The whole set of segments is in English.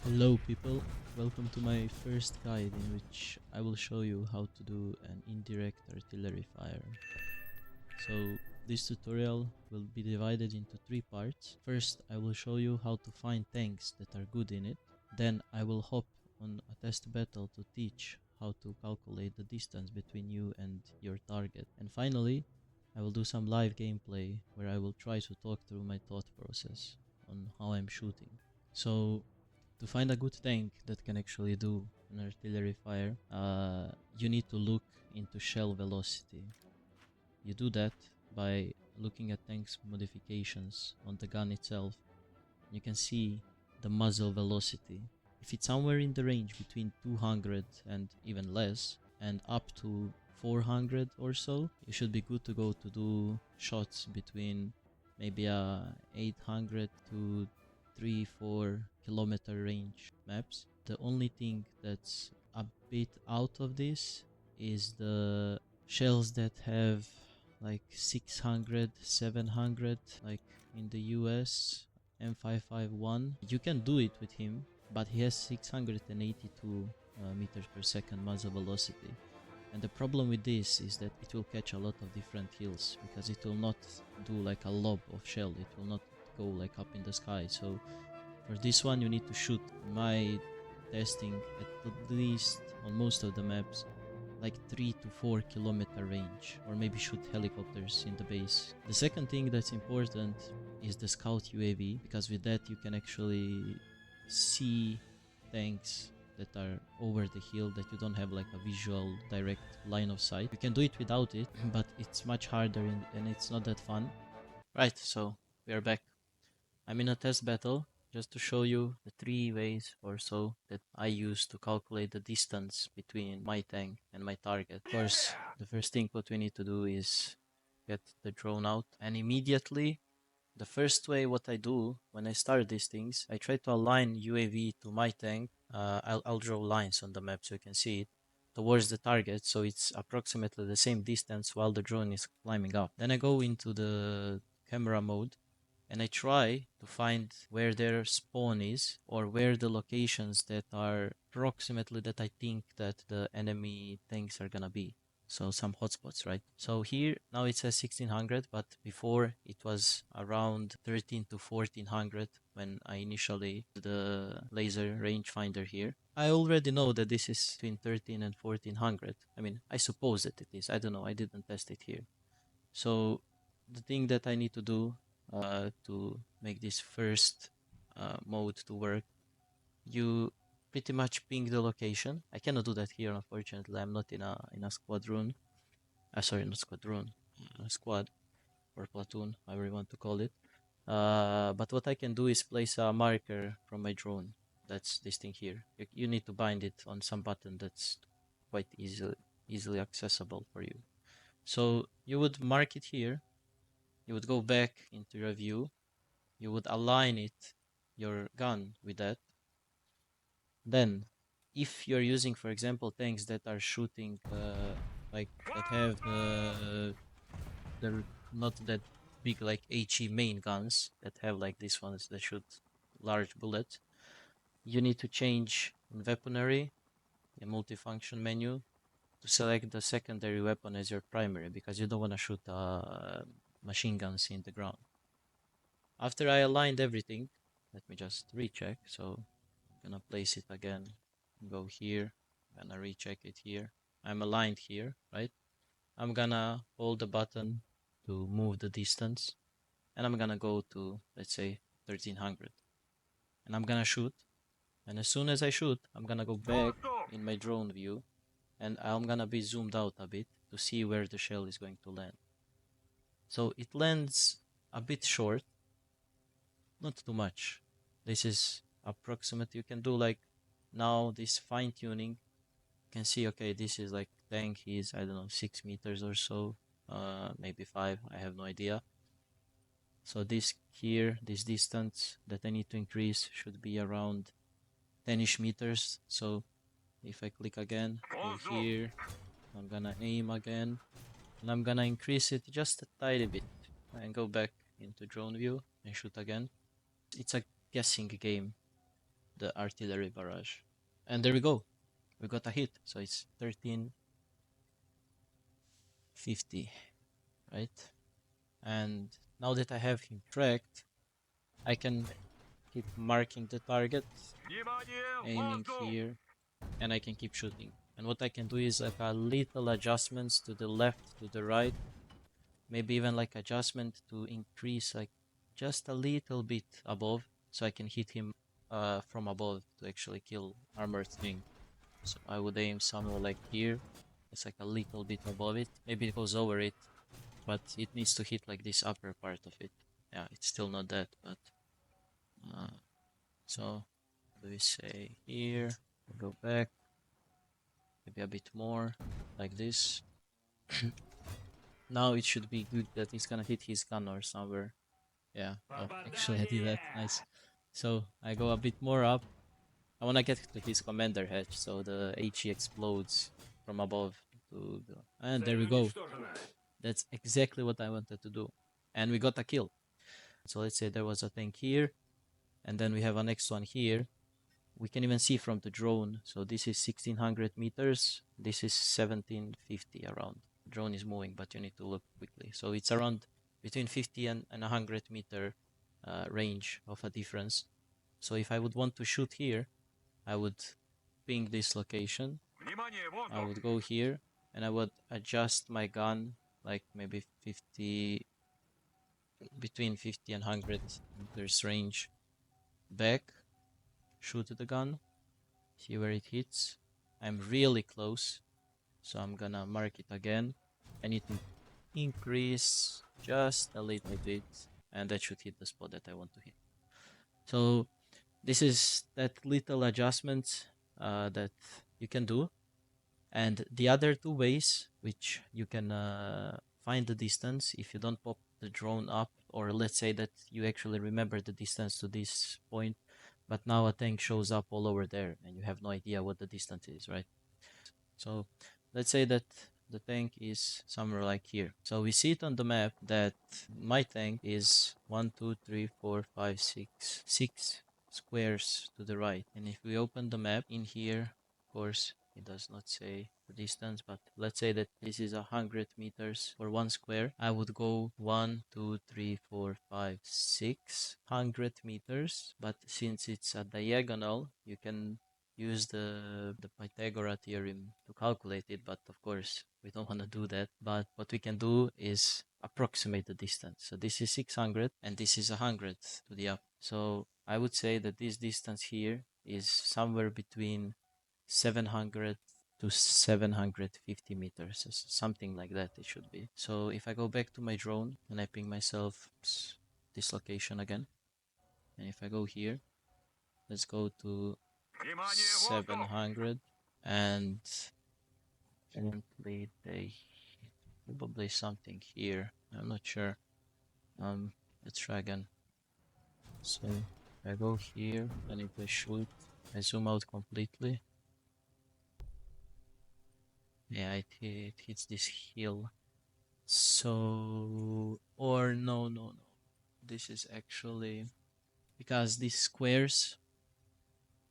Hello people, welcome to my first guide in which I will show you how to do an indirect artillery fire. So this tutorial will be divided into three parts. First I will show you how to find tanks that are good in it. Then I will hop on a test battle to teach how to calculate the distance between you and your target. And finally I will do some live gameplay where I will try to talk through my thought process on how I'm shooting. So to find a good tank that can actually do an artillery fire, you need to look into shell velocity. You do that by looking at tank's modifications on the gun itself. You can see the muzzle velocity. If it's somewhere in the range between 200 and even less, and up to 400 or so, you should be good to go to do shots between maybe a 800 to 3-4 kilometer range maps. The only thing that's a bit out of this is the shells that have like 600, 700, like in the US M551. You can do it with him, but he has 682 meters per second muzzle velocity. And the problem with this is that it will catch a lot of different hills, because it will not do like a lob of shell, it will not go like up in the sky. So for this one you need to shoot, my testing, at least on most of the maps, like 3 to 4 kilometer range, or maybe shoot helicopters in the base. The second thing that's important is the scout UAV, because with that you can actually see tanks that are over the hill that you don't have like a visual direct line of sight. You can do it without it, but it's much harder and it's not that fun. Right, so we are back. I'm in a test battle just to show you the three ways or so that I use to calculate the distance between my tank and my target. Of course, the first thing what we need to do is get the drone out, and immediately the first way what I do when I start these things, I try to align UAV to my tank. I'll draw lines on the map so you can see it towards the target, so it's approximately the same distance while the drone is climbing up. Then I go into the camera mode and I try to find where their spawn is, or where the locations that are approximately that I think that the enemy tanks are gonna be. So some hotspots, right? So here now it says 1600, but before it was around 13 to 1400 when I initially did the laser rangefinder here. I already know that this is between 13 and 1400. I mean, I suppose that it is. I don't know. I didn't test it here. So the thing that I need to do to make this first mode to work, you pretty much ping the location. I cannot do that here, unfortunately. I'm not in a squadron. Sorry, not squadron, squad or platoon, however you want to call it. But what I can do is place a marker from my drone. That's this thing here. You need to bind it on some button that's quite easily accessible for you. So you would mark it here. You would go back into your view. You would align it, your gun, with that. Then, if you're using, for example, tanks that are shooting, like that have they're not that big like HE main guns that have like these ones that shoot large bullets, you need to change in weaponry, in multifunction menu, to select the secondary weapon as your primary, because you don't want to shoot machine guns in the ground. After I aligned everything, let me just recheck. So I'm gonna place it again, go here, I'm gonna recheck it here. I'm aligned here, right? I'm gonna hold the button to move the distance, and I'm gonna go to, let's say, 1300. And I'm gonna shoot, and as soon as I shoot, I'm gonna go back in my drone view, and I'm gonna be zoomed out a bit to see where the shell is going to land. So it lands a bit short, not too much. This is approximate. You can do like now this fine tuning. You can see, okay, this is like tank is, I don't know, 6 meters or so, maybe 5, I have no idea. So this here, this distance that I need to increase should be around 10ish meters. So if I click again, go here, I'm gonna aim again, and I'm gonna increase it just a tiny bit and go back into drone view and shoot again. It's a guessing game. the artillery barrage. And there we go. We got a hit. So it's 1350, right? And now that I have him tracked, I can keep marking the target, aiming here, and I can keep shooting. And what I can do is like a little adjustments to the left, to the right, maybe even like adjustment to increase like just a little bit above, so I can hit him from above to actually kill armor thing. So I would aim somewhere like here. It's like a little bit above it. Maybe it goes over it, but it needs to hit like this upper part of it. Yeah, it's still not that, but so do we say here? Go back, maybe a bit more, like this. Now it should be good that it's gonna hit his gun or somewhere. Yeah, oh, actually I did that, nice. So I go a bit more up. I wanna get to his commander hatch, so the HE explodes from above. And there we go. That's exactly what I wanted to do. And we got a kill. So let's say there was a tank here, and then we have a next one here. We can even see from the drone. So this is 1600 meters. This is 1750 around. The drone is moving, but you need to look quickly. So it's around between 50 and 100 meter range of a difference. So if I would want to shoot here, I would ping this location. I would go here and I would adjust my gun like maybe 50, between 50 and 100 meters range back, shoot the gun, see where it hits. I'm really close, so I'm gonna mark it again. I need to increase just a little bit, and that should hit the spot that I want to hit. So this is that little adjustment that you can do. And the other two ways which you can find the distance if you don't pop the drone up, or let's say that you actually remember the distance to this point, but now a tank shows up all over there and you have no idea what the distance is, right? So let's say that the tank is somewhere like here. So we see it on the map that my tank is 1, 2, 3, 4, 5, 6, 6 squares to the right. And if we open the map in here, of course, it does not say the distance, but let's say that this is 100 meters for one square. I would go 1, 2, 3, 4, 5, 600 meters. But since it's a diagonal, you can use the Pythagoras theorem to calculate it, but of course we don't want to do that. But what we can do is approximate the distance. So this is 600 and this is 100 to the up. So I would say that this distance here is somewhere between 700 to 750 meters, something like that it should be. So if I go back to my drone and I ping myself this location again, and if I go here, let's go to 700, and currently they probably something here. I'm not sure. Let's try again. So I go here, and if I shoot, I zoom out completely. Yeah, it hits this hill. So, or no. This is actually because these squares,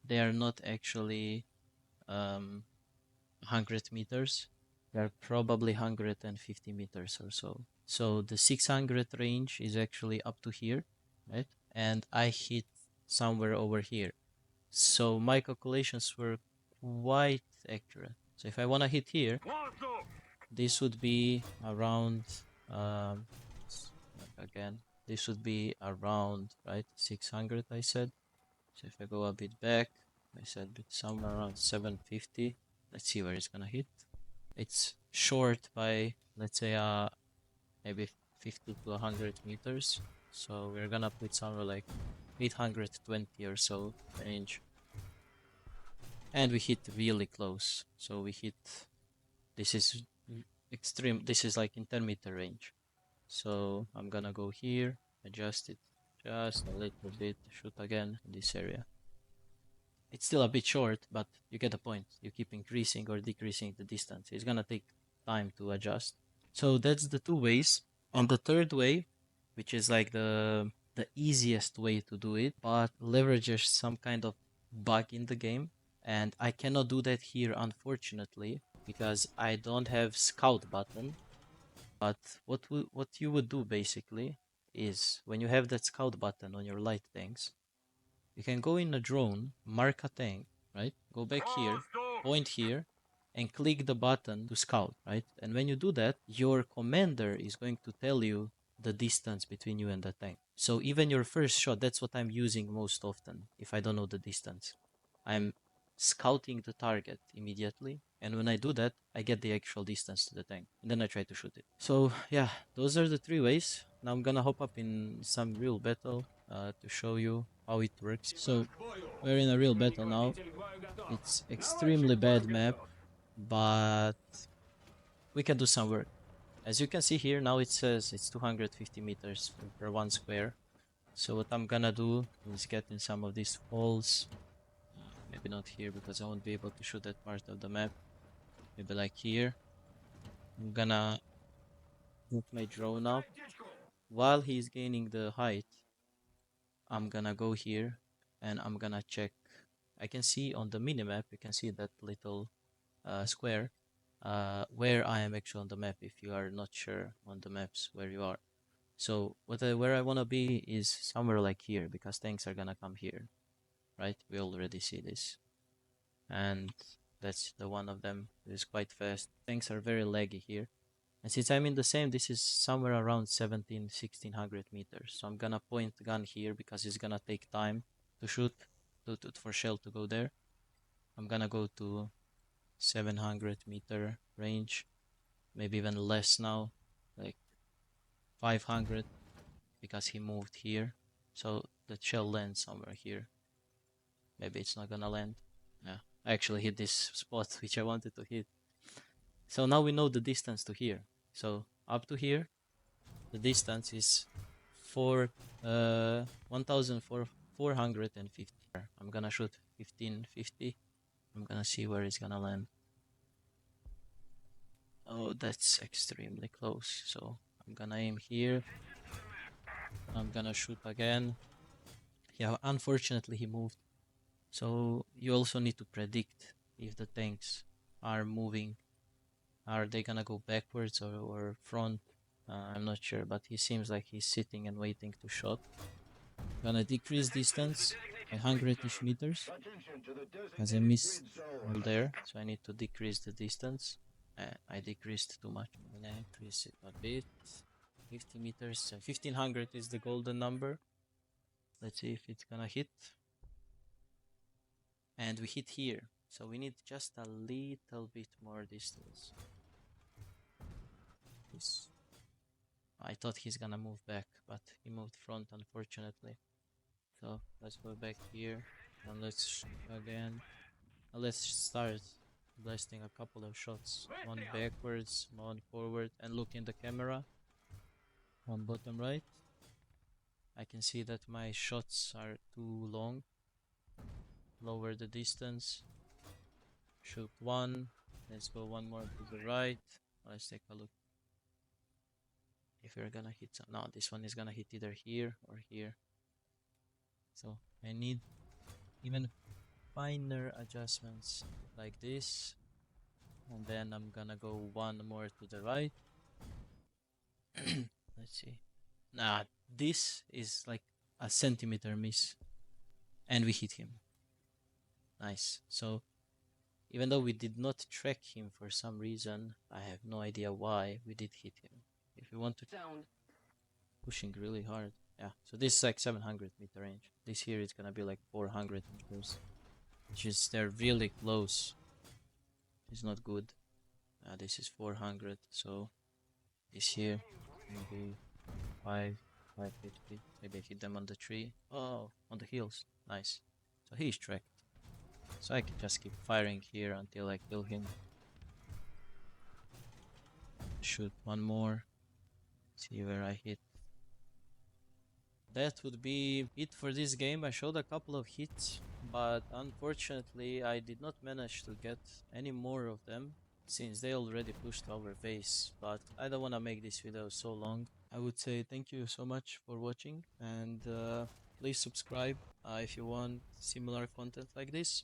they are not actually 100 meters. They are probably 150 meters or so. So the 600 range is actually up to here, right? And I hit somewhere over here. So my calculations were quite accurate. So if I want to hit here, this would be around, again, this would be around, right, 600 I said. So if I go a bit back, I said somewhere around 750. Let's see where it's gonna hit. It's short by, let's say, maybe 50 to 100 meters. So we're gonna put somewhere like 820 or so range. And we hit really close. So we hit, this is extreme, this is like in 10-meter range. So I'm gonna go here, adjust it just a little bit, shoot again in this area. It's still a bit short, but you get the point. You keep increasing or decreasing the distance. It's gonna take time to adjust. So that's the two ways. And the third way, which is like the easiest way to do it, but leverages some kind of bug in the game, and I cannot do that here unfortunately because I don't have scout button. But what you would do basically is when you have that scout button on your light tanks, you can go in a drone, mark a tank, right? Go back here, point here, and click the button to scout, right? And when you do that, your commander is going to tell you the distance between you and the tank. So even your first shot, that's what I'm using most often if I don't know the distance. I'm scouting the target immediately, and when I do that, I get the actual distance to the tank, and then I try to shoot it. So yeah, those are the three ways. Now I'm gonna hop up in some real battle to show you how it works. So we're in a real battle now. It's extremely bad map, but we can do some work. As you can see here, now it says it's 250 meters per one square. So what I'm gonna do is get in some of these holes. Maybe not here because I won't be able to shoot that part of the map. Maybe like here. I'm gonna move my drone up. While he's gaining the height, I'm gonna go here and I'm gonna check. I can see on the minimap, you can see that little square where I am actually on the map if you are not sure on the maps where you are. So where I want to be is somewhere like here because tanks are gonna come here, right? We already see this. And that's the one of them. It is quite fast. Tanks are very laggy here. And since I'm in the same, this is somewhere around 1600 meters. So I'm gonna point the gun here because it's gonna take time to shoot, for shell to go there. I'm gonna go to 700-meter range, maybe even less now, like 500, because he moved here. So the shell lands somewhere here. Maybe it's not gonna land. Yeah, I actually hit this spot which I wanted to hit. So now we know the distance to here. So up to here, the distance is 1,450. I'm gonna shoot 1550. I'm gonna see where it's gonna land. Oh, that's extremely close. So I'm gonna aim here. I'm gonna shoot again. Yeah, unfortunately he moved. So you also need to predict if the tanks are moving. Are they gonna go backwards or front? I'm not sure, but he seems like he's sitting and waiting to shot. Gonna decrease distance by 100-ish meters as I missed all there, so I need to decrease the distance. I decreased too much. I'm gonna increase it a bit. 50 meters. 1500 is the golden number. Let's see if it's gonna hit. And we hit here, so we need just a little bit more distance. I thought he's gonna move back, but he moved front, unfortunately. So let's go back here and let's shoot again. Let's start blasting a couple of shots. One backwards, one forward, and look in the camera. On bottom right, I can see that my shots are too long. Lower the distance. Shoot one. Let's go one more to the right. Let's take a look. If we're gonna hit some. No, this one is gonna hit either here or here. So I need even finer adjustments like this. And then I'm gonna go one more to the right. Let's see. Nah, this is like a centimeter miss. And we hit him. Nice. So even though we did not track him for some reason, I have no idea why, we did hit him. If you want to pushing really hard. Yeah, so this is like 700-meter range. This here is gonna be like 400 meters. Which is, they're really close. It's not good. This is 400, so this here maybe 550. Maybe I hit them on the tree. Oh, on the hills. Nice. So he's tracked. So I can just keep firing here until I kill him. Shoot one more. See where I hit. That would be it for this game. I showed a couple of hits, but unfortunately I did not manage to get any more of them since they already pushed our base. But I don't want to make this video so long. I would say thank you so much for watching, and please subscribe if you want similar content like this.